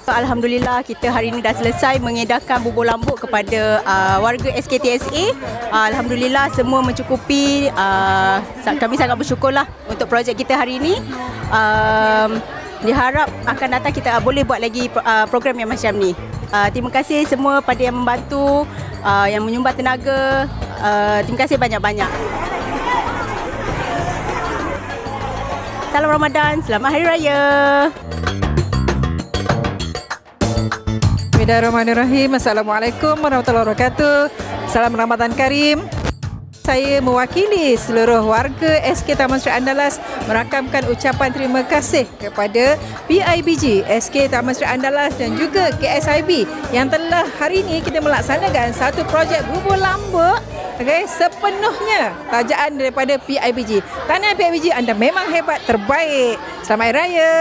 Alhamdulillah kita hari ini dah selesai mengedarkan bubur lambuk kepada warga SKTSA. Alhamdulillah semua mencukupi. Kami sangat bersyukurlah untuk projek kita hari ini. Diharap akan datang kita boleh buat lagi program yang macam ni. Terima kasih semua pada yang membantu, yang menyumbang tenaga. Terima kasih banyak-banyak. Salam Ramadan, selamat Hari Raya. Bismillahirrahmanirrahim. Assalamualaikum warahmatullahi wabarakatuh. Salam Ramadan Karim. Saya mewakili seluruh warga SK Taman Sri Andalas merakamkan ucapan terima kasih kepada PIBG, SK Taman Sri Andalas dan juga KSIB yang telah hari ini kita melaksanakan satu projek bubur lambuk sepenuhnya tajaan daripada PIBG. Tahniah PIBG, anda memang hebat, terbaik. Selamat Hari Raya.